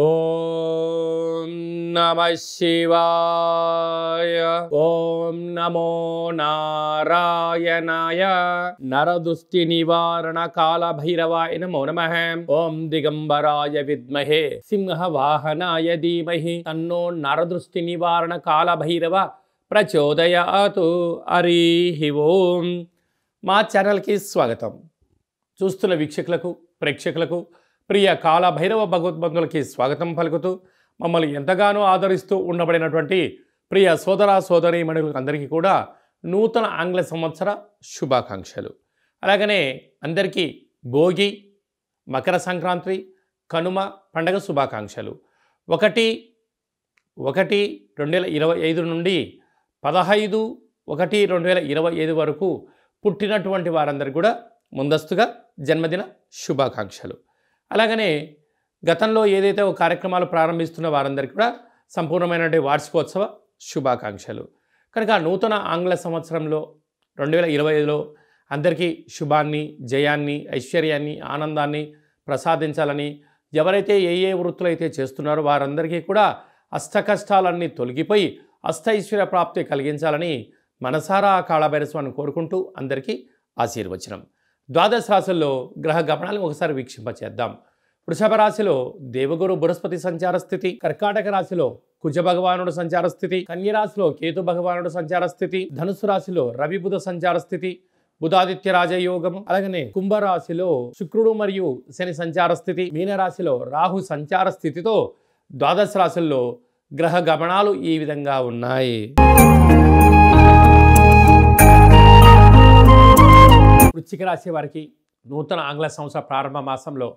ఓం నమః శివాయ. ఓం నమో నారాయణాయ. నరదృష్టి నివారణ కాల భైరవాయ నమో నమః. ఓం దిగంబరాయ విద్మహే సింహవాహనాయ ధీమహి తన్నో నరదృష్టి నివారణ కాల భైరవ ప్రచోదయాతు. హరి ఓం. మా ఛానల్కి స్వాగతం. చూస్తున్న వీక్షకులకు ప్రేక్షకులకు ప్రియ కాల భైరవ భగవద్బంధులకి స్వాగతం పలుకుతూ మమ్మల్ని ఎంతగానో ఆదరిస్తూ ఉండబడినటువంటి ప్రియ సోదర సోదరీమణులకు అందరికీ కూడా నూతన ఆంగ్ల సంవత్సర శుభాకాంక్షలు. అలాగనే అందరికీ భోగి, మకర సంక్రాంతి, కనుమ పండగ శుభాకాంక్షలు. 1/1/2025 నుండి 15/1/2025 వరకు పుట్టినటువంటి వారందరికీ కూడా ముందస్తుగా జన్మదిన శుభాకాంక్షలు. అలాగనే గతంలో ఏదైతే ఒక కార్యక్రమాలు ప్రారంభిస్తున్న వారందరికీ కూడా సంపూర్ణమైనటువంటి వార్షికోత్సవ శుభాకాంక్షలు. కనుక నూతన ఆంగ్ల సంవత్సరంలో 2025లో అందరికీ శుభాన్ని, జయాన్ని, ఐశ్వర్యాన్ని, ఆనందాన్ని ప్రసాదించాలని, ఎవరైతే ఏ వృత్తులు అయితే చేస్తున్నారో వారందరికీ కూడా అష్ట కష్టాలన్నీ తొలగిపోయి అష్టైశ్వర్య ప్రాప్తి కలిగించాలని మనసారా కాళభైరస్వామిని కోరుకుంటూ అందరికీ ఆశీర్వచనం. ద్వాదశ రాశుల్లో గ్రహ గమనాలను ఒకసారి వీక్షింపచేద్దాం. వృషభ రాశిలో దేవగురు బృహస్పతి సంచార స్థితి, కర్కాటక రాశిలో కుజ భగవానుడు సంచార స్థితి, కన్య రాశిలో కేతు భగవానుడు సంచార స్థితి, ధనుసు రాశిలో రవి బుధ సంచార స్థితి, బుధాదిత్య రాజయోగము. అలాగనే కుంభరాశిలో శుక్రుడు మరియు శని సంచార స్థితి, మీనరాశిలో రాహు సంచార స్థితితో ద్వాదశ రాశుల్లో గ్రహ గమనాలు ఈ విధంగా ఉన్నాయి. వృశ్చిక రాశి వారికి నూతన ఆంగ్ల సంవత్సర ప్రారంభ మాసంలో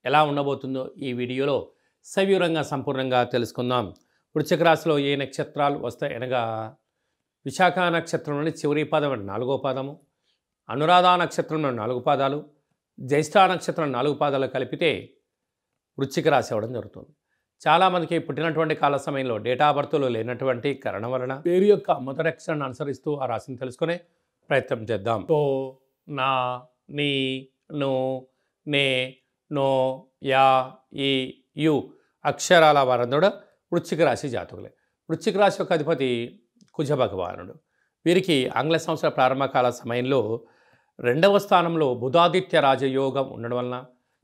ఎలా ఉండబోతుందో ఈ వీడియోలో సవివరంగా సంపూర్ణంగా తెలుసుకుందాం. వృశ్చిక రాశిలో ఏ నక్షత్రాలు వస్తాయి అనగా విశాఖ నక్షత్రం నుండి చివరి పాదం 4వ పాదము, అనురాధ నక్షత్రంలో 4 పాదాలు, జ్యేష్ఠ నక్షత్రం 4 పాదాలు కలిపితే వృశ్చిక రాశి అవ్వడం జరుగుతుంది. చాలామందికి పుట్టినటువంటి కాల సమయంలో డేటా ఆఫ్ బర్త్లో లేనటువంటి కారణం వలన పేరు యొక్క మొదటి అక్షరాన్ని అనుసరిస్తూ ఆ రాశిని తెలుసుకునే ప్రయత్నం చేద్దాం. తో, నా, నీ, ను, నే, నో, యా, ఈ, యు అక్షరాల వారందరూ వృశ్చిక రాశి జాతకులే. వృశ్చిక రాశి యొక్క అధిపతి కుజ భగవానుడు. వీరికి ఆంగ్ల సంవత్సర ప్రారంభకాల సమయంలో 2వ స్థానంలో బుధాదిత్య రాజయోగం ఉండడం వలన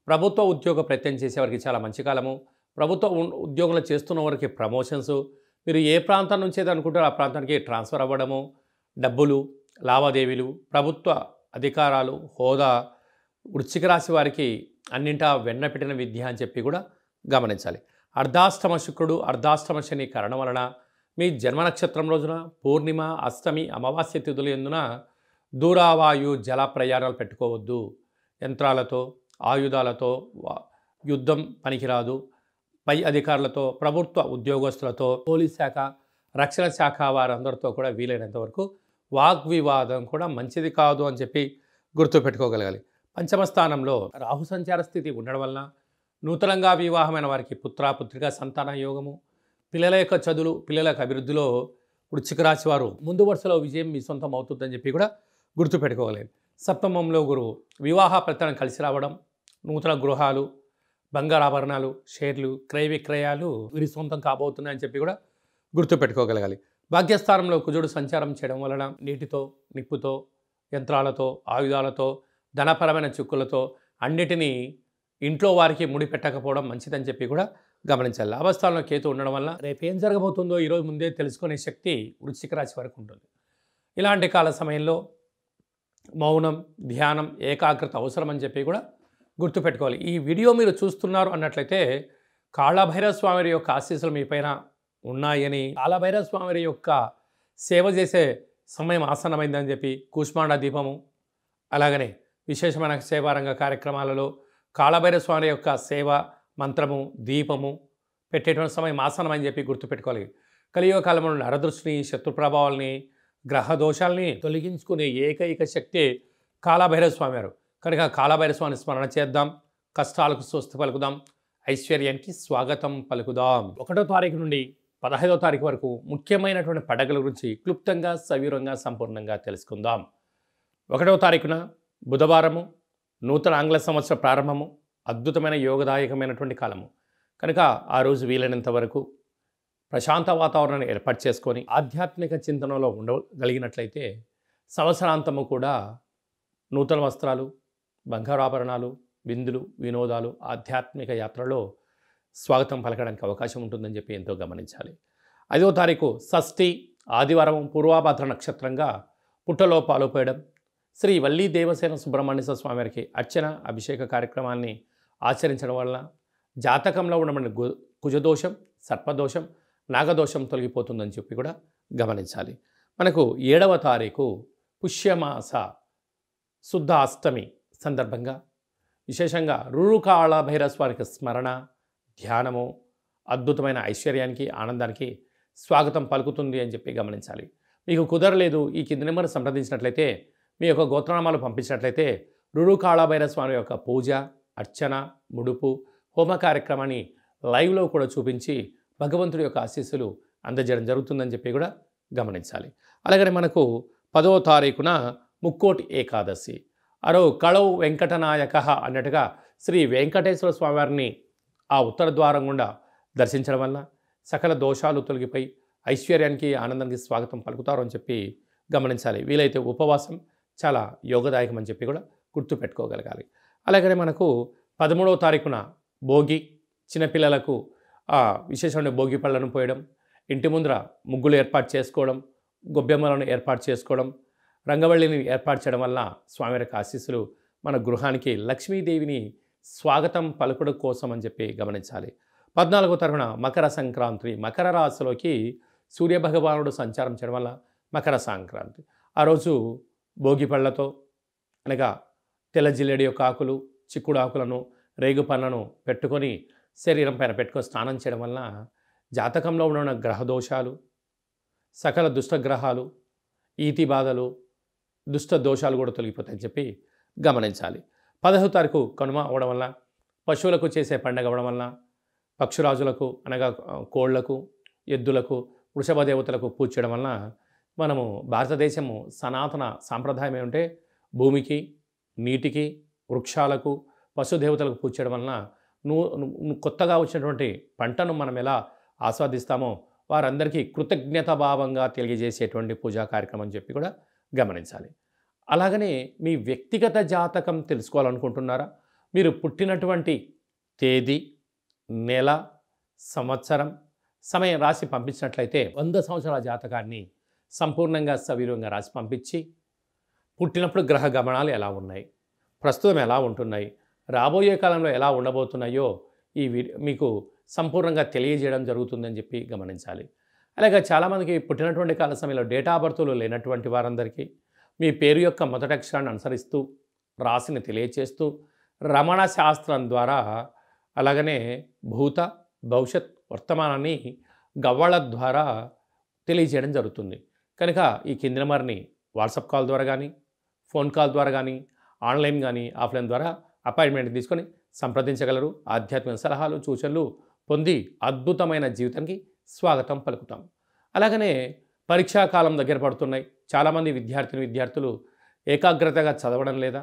ప్రభుత్వ ఉద్యోగ ప్రయత్నం చేసేవారికి చాలా మంచి కాలము. ప్రభుత్వ ఉద్యోగులు చేస్తున్న వారికి ప్రమోషన్స్, మీరు ఏ ప్రాంతం నుంచి అయితే అనుకుంటారో ఆ ప్రాంతానికి ట్రాన్స్ఫర్ అవ్వడము, డబ్బులు, లావాదేవీలు, ప్రభుత్వ అధికారాలు, హోదా వృశ్చిక రాశి వారికి అన్నింటా వెన్న పెట్టిన విద్య అని చెప్పి కూడా గమనించాలి. అర్ధాష్టమ శుక్రుడు, అర్ధాష్టమ శని కారణం వలన మీ జన్మ నక్షత్రం రోజున పూర్ణిమ, అష్టమి, అమావాస్య తిథుల యందున దూరావాయు జల ప్రయాణాలు పెట్టుకోవద్దు. యంత్రాలతో, ఆయుధాలతో యుద్ధం పనికిరాదు. పై అధికారులతో, ప్రభుత్వ ఉద్యోగస్తులతో, పోలీస్ శాఖ, రక్షణ శాఖ వారందరితో కూడా వీలైనంత వరకు వాగ్వివాదం కూడా మంచిది కాదు అని చెప్పి గుర్తుపెట్టుకోగలగాలి. పంచమ స్థానంలో రాహు సంచార స్థితి ఉండడం వలన నూతనంగా వివాహమైన వారికి పుత్రిక సంతాన యోగము, పిల్లల యొక్క చదువులు, పిల్లల యొక్క అభివృద్ధిలో వృశ్చిక రాశి వారు ముందు వరుసలో విజయం మీ సొంతం అవుతుందని చెప్పి కూడా గుర్తుపెట్టుకోగలగాలి. సప్తమంలో గురువు వివాహ ప్రయత్నం కలిసి రావడం, నూతన గృహాలు, బంగారాభరణాలు, షేర్లు, క్రయ విక్రయాలు వీరి సొంతం కాబోతున్నాయని చెప్పి కూడా గుర్తుపెట్టుకోగలగాలి. భాగ్యస్థానంలో కుజుడు సంచారం చేయడం వలన నీటితో, నిప్పుతో, యంత్రాలతో, ఆయుధాలతో, ధనపరమైన చిక్కులతో అన్నిటినీ ఇంట్లో వారికి ముడిపెట్టకపోవడం మంచిదని చెప్పి కూడా గమనించాలి. లాభస్థానంలో కేతు ఉండడం వల్ల రేపు ఏం జరగబోతుందో ఈరోజు ముందే తెలుసుకునే శక్తి వృశ్చిక రాశి వరకు ఉంటుంది. ఇలాంటి కాల సమయంలో మౌనం, ధ్యానం, ఏకాగ్రత అవసరం అని చెప్పి కూడా గుర్తుపెట్టుకోవాలి. ఈ వీడియో మీరు చూస్తున్నారు అన్నట్లయితే కాళభైరవ స్వామి యొక్క ఆశీస్సులు మీ పైన ఉన్నాయని, కాళభైరవ స్వామి యొక్క సేవ చేసే సమయం ఆసన్నమైందని చెప్పి కూష్మాండ దీపము, అలాగనే విశేషమైన సేవారంగ కార్యక్రమాలలో కాళభైరవ స్వామి యొక్క సేవ మంత్రము, దీపము పెట్టేటువంటి సమయం ఆసన్నమని చెప్పి గుర్తుపెట్టుకోవాలి. కలియుగ కాలంలో నరదృష్టిని, శత్రు ప్రభావాల్ని, గ్రహ దోషాలని తొలగించుకునే ఏకైక శక్తి కాళభైరవ స్వామి వారు. కనుక కాళభైరవ స్వామిని స్మరణ చేద్దాం, కష్టాలకు స్వస్తి పలుకుదాం, ఐశ్వర్యానికి స్వాగతం పలుకుదాం. 1వ తారీఖు నుండి 15వ తారీఖు వరకు ముఖ్యమైనటువంటి పండుగల గురించి క్లుప్తంగా, సవివరంగా, సంపూర్ణంగా తెలుసుకుందాం. 1వ తారీఖున బుధవారము, నూతన ఆంగ్ల సంవత్సర ప్రారంభము, అద్భుతమైన యోగదాయకమైనటువంటి కాలము. కనుక ఆ రోజు వీలైనంత వరకు ప్రశాంత వాతావరణాన్ని ఏర్పాటు చేసుకొని ఆధ్యాత్మిక చింతనలో ఉండగలిగినట్లయితే సంవత్సరాంతము కూడా నూతన వస్త్రాలు, బంగారు ఆభరణాలు, విందులు, వినోదాలు, ఆధ్యాత్మిక యాత్రలో స్వాగతం పలకడానికి అవకాశం ఉంటుందని చెప్పి ఎంతో గమనించాలి. 5వ తారీఖు షష్ఠి ఆదివారం పూర్వాభాద్ర నక్షత్రంగా పుట్టలో పాలుపోయడం, శ్రీ వల్లీ దేవసేన సుబ్రహ్మణ్య స్వామివారికి అర్చన అభిషేక కార్యక్రమాన్ని ఆచరించడం వలన జాతకంలో ఉండబడిన కుజదోషం, సర్పదోషం, నాగదోషం తొలగిపోతుందని చెప్పి కూడా గమనించాలి. మనకు 7వ తారీఖు పుష్యమాస శుద్ధ అష్టమి సందర్భంగా విశేషంగా రురుకాళ భైరస్వామికి స్మరణ, ధ్యానము అద్భుతమైన ఐశ్వర్యానికి, ఆనందానికి స్వాగతం పలుకుతుంది అని చెప్పి గమనించాలి. మీకు కుదరలేదు, ఈ కింది నెంబర్ సంప్రదించినట్లయితే, మీ యొక్క గోత్రనామాలు పంపించినట్లయితే రురుకాళ భైరస్వామి యొక్క పూజ, అర్చన, ముడుపు, హోమ కార్యక్రమాన్ని లైవ్లో కూడా చూపించి భగవంతుడి యొక్క ఆశీస్సులు అందజేయడం జరుగుతుందని చెప్పి కూడా గమనించాలి. అలాగనే మనకు 10వ తారీఖున ముక్కోటి ఏకాదశి, అరో కళవు వెంకటనాయక అన్నట్టుగా శ్రీ వెంకటేశ్వర స్వామివారిని ఆ ఉత్తర ద్వారం గుండా దర్శించడం వల్ల సకల దోషాలు తొలగిపోయి ఐశ్వర్యానికి, ఆనందానికి స్వాగతం పలుకుతారు అని చెప్పి గమనించాలి. వీలైతే ఉపవాసం చాలా యోగదాయకం అని చెప్పి కూడా గుర్తుపెట్టుకోగలగాలి. అలాగనే మనకు 13వ తారీఖున భోగి, చిన్నపిల్లలకు విశేషమైన భోగి పళ్ళను పోయడం, ఇంటి ముందర ముగ్గులు ఏర్పాటు చేసుకోవడం, గొబ్బెమ్మలను ఏర్పాటు చేసుకోవడం, రంగవల్లిని ఏర్పాటు చేయడం వల్ల స్వామివారికి ఆశీస్సులు మన గృహానికి లక్ష్మీదేవిని స్వాగతం పలుకుడు కోసం అని చెప్పి గమనించాలి. 14వ తారీఖున మకర సంక్రాంతి, మకర రాశిలోకి సూర్యభగవానుడు సంచారం చేయడం వల్ల మకర సంక్రాంతి. ఆ రోజు భోగి పళ్ళతో అనగా తెల్ల జిల్లేడి యొక్క ఆకులు, చిక్కుడు ఆకులను, రేగు పండ్లను పెట్టుకొని శరీరం పైన పెట్టుకొని స్నానం చేయడం వల్ల జాతకంలో ఉన్న గ్రహదోషాలు, సకల దుష్టగ్రహాలు, ఈతి బాధలు, దుష్ట దోషాలు కూడా తొలగిపోతాయని చెప్పి గమనించాలి. 15వ తారీఖు కనుమ అవ్వడం వల్ల, పశువులకు చేసే పండగ అవ్వడం వల్ల, పక్షురాజులకు అనగా కోళ్లకు, ఎద్దులకు, వృషభ దేవతలకు పూజ చేయడం వలన మనము భారతదేశము సనాతన సాంప్రదాయం ఏమంటే భూమికి, నీటికి, వృక్షాలకు, పశుదేవతలకు పూజ చేయడం వలన కొత్తగా వచ్చినటువంటి పంటను మనం ఎలా ఆస్వాదిస్తామో వారందరికీ కృతజ్ఞత భావంగా తెలియజేసేటువంటి పూజా కార్యక్రమం అని చెప్పి కూడా గమనించాలి. అలాగనే మీ వ్యక్తిగత జాతకం తెలుసుకోవాలనుకుంటున్నారా? మీరు పుట్టినటువంటి తేదీ, నెల, సంవత్సరం, సమయం రాసి పంపించినట్లయితే 100 సంవత్సరాల జాతకాన్ని సంపూర్ణంగా సవివరంగా రాసి పంపించి పుట్టినప్పుడు గ్రహ గమనాలు ఎలా ఉన్నాయి, ప్రస్తుతం ఎలా ఉంటున్నాయి, రాబోయే కాలంలో ఎలా ఉండబోతున్నాయో ఈ మీకు సంపూర్ణంగా తెలియజేయడం జరుగుతుందని చెప్పి గమనించాలి. అలాగే చాలామందికి పుట్టినటువంటి కాల సమయంలో డేటా ఆఫ్ బర్త్లు లేనటువంటి వారందరికీ మీ పేరు యొక్క మొదటి అక్షరాన్ని అనుసరిస్తూ రాశిని తెలియచేస్తూ రమణ శాస్త్రం ద్వారా అలాగనే భూత, భవిష్యత్, వర్తమానాన్ని గవ్వళ ద్వారా తెలియజేయడం జరుగుతుంది. కనుక ఈ కింది నెంబర్ని వాట్సాప్ కాల్ ద్వారా కానీ, ఫోన్ కాల్ ద్వారా కానీ, ఆన్లైన్ కానీ, ఆఫ్లైన్ ద్వారా అపాయింట్మెంట్ తీసుకొని సంప్రదించగలరు. ఆధ్యాత్మిక సలహాలు, సూచనలు పొంది అద్భుతమైన జీవితానికి స్వాగతం పలుకుతాం. అలాగనే పరీక్షాకాలం దగ్గర పడుతున్నాయి. చాలామంది విద్యార్థులు ఏకాగ్రతగా చదవడం లేదా,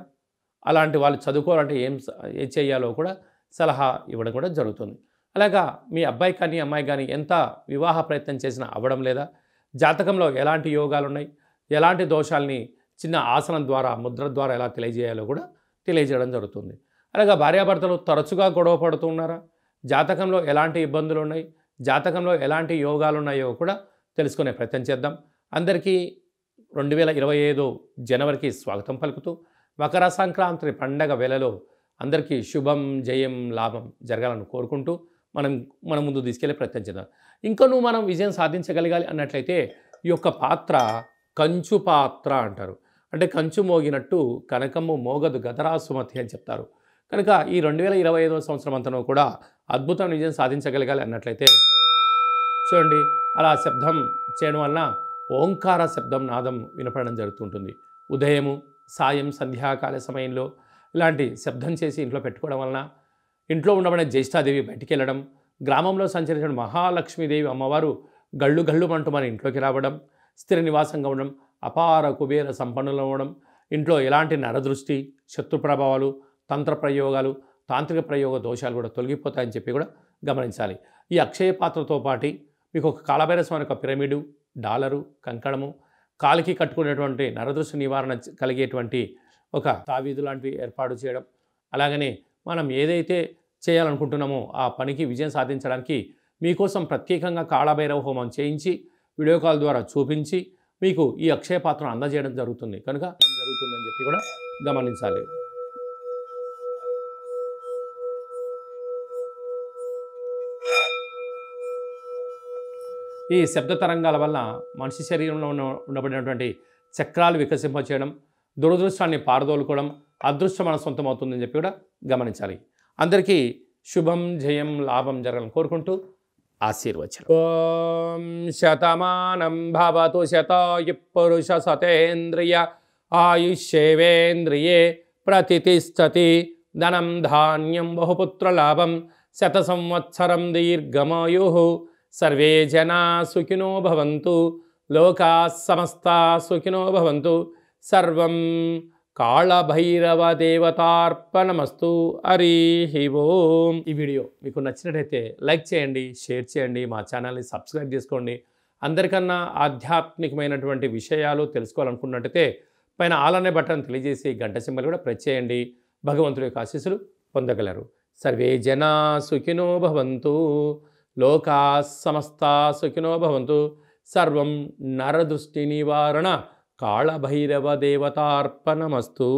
అలాంటి వాళ్ళు చదువుకోవాలంటే ఏం చేయాలో కూడా సలహా ఇవ్వడం కూడా జరుగుతుంది. అలాగా మీ అబ్బాయి కానీ అమ్మాయి కానీ ఎంత వివాహ ప్రయత్నం చేసినా అవ్వడం లేదా, జాతకంలో ఎలాంటి యోగాలు ఉన్నాయి, ఎలాంటి దోషాలని చిన్న ఆసనం ద్వారా, ముద్ర ద్వారా ఎలా తెలియజేయాలో కూడా తెలియజేయడం జరుగుతుంది. అలాగా భార్యాభర్తలు తరచుగా గొడవ పడుతూ ఉన్నారా, జాతకంలో ఎలాంటి ఇబ్బందులు ఉన్నాయి, జాతకంలో ఎలాంటి యోగాలు ఉన్నాయో కూడా తెలుసుకునే ప్రయత్నం చేద్దాం. అందరికీ 2025 జనవరికి స్వాగతం పలుకుతూ మకర సంక్రాంతి పండగ వేళలో అందరికీ శుభం, జయం, లాభం జరగాలని కోరుకుంటూ మనం ముందు తీసుకెళ్లే ప్రయత్నం చేద్దాం. ఇంకనూ మనం విజయం సాధించగలగాలి అన్నట్లయితే ఈ యొక్క పాత్ర కంచు పాత్ర అంటారు. అంటే కంచు మోగినట్టు కనకము మోగదు గదరా సుమతి అని చెప్తారు. కనుక ఈ 2025 సంవత్సరం అంతనూ కూడా అద్భుతమైన విజయం సాధించగలగాలి అన్నట్లయితే చూడండి, అలా శబ్దం చేయడం వలన ఓంకార శబ్దం, నాదం వినపడడం జరుగుతుంటుంది. ఉదయము, సాయం, సంధ్యాకాల సమయంలో ఇలాంటి శబ్దం చేసి ఇంట్లో పెట్టుకోవడం వలన ఇంట్లో ఉండబడే జ్యేష్ఠాదేవి బయటికి వెళ్ళడం, గ్రామంలో సంచరించిన మహాలక్ష్మీదేవి అమ్మవారు గళ్ళు గళ్ళు అంటూ మన ఇంట్లోకి రావడం, స్థిర నివాసంగా ఉండడం, అపార కుబేర సంపన్నులు అవ్వడం, ఇంట్లో ఎలాంటి నరదృష్టి, శత్రు ప్రభావాలు, తంత్ర ప్రయోగాలు, తాంత్రిక ప్రయోగ దోషాలు కూడా తొలగిపోతాయని చెప్పి కూడా గమనించాలి. ఈ అక్షయ పాత్రతో పాటు మీకు ఒక కాలభైరవ స్వామి యొక్క పిరమిడు, డాలరు, కంకణము, కాలికి కట్టుకునేటువంటి నరదృష్టి నివారణ కలిగేటువంటి ఒక తావీదు లాంటివి ఏర్పాటు చేయడం, అలాగనే మనం ఏదైతే చేయాలనుకుంటున్నామో ఆ పనికి విజయం సాధించడానికి మీకోసం ప్రత్యేకంగా కాళభైరవ హోమం చేయించి వీడియో కాల్ ద్వారా చూపించి మీకు ఈ అక్షయ పాత్రను అందజేయడం జరుగుతుంది. కనుక జరుగుతుందని చెప్పి కూడా గమనించాలి. ఈ శబ్ద తరంగాల వల్ల మనిషి శరీరంలో ఉండబడినటువంటి చక్రాలు వికసింపచేయడం, దురదృష్టాన్ని పారదోలుకోవడం, అదృష్టం మన సొంతం అవుతుందని చెప్పి కూడా గమనించాలి. అందరికీ శుభం, జయం, లాభం జరగాలని కోరుకుంటూ ఆశీర్వచనం. ఓం శతమానం భవతు శతాయు పురుష సతేంద్రియ ఆయుష్యేవేంద్రియే ప్రతిష్టతి ధనం ధాన్యం బహుపుత్ర లాభం శత సంవత్సరం దీర్ఘమాయు సర్వే జనా సుఖినో భవంతు లోకా సమస్తా సుఖినో భవంతు సర్వం కాళభైరవ దేవతార్పణమస్తు. హరి ఓం. ఈ వీడియో మీకు నచ్చినట్టయితే లైక్ చేయండి, షేర్ చేయండి, మా ఛానల్ని సబ్స్క్రైబ్ చేసుకోండి. అందరికన్నా ఆధ్యాత్మికమైనటువంటి విషయాలు తెలుసుకోవాలనుకున్నట్టయితే పైన ఆల్ అనే బటన్ తెలియజేసి గంట సింబల్ కూడా ప్రెస్ చేయండి. భగవంతుడి యొక్క ఆశీస్సులు పొందగలరు. సర్వే జనా సుఖినో భవంతు లోకా సమస్తా సుఖినో భవంతు సర్వం నరదృష్టి నివారణ కాళభైరవ దేవతార్పణమస్తు.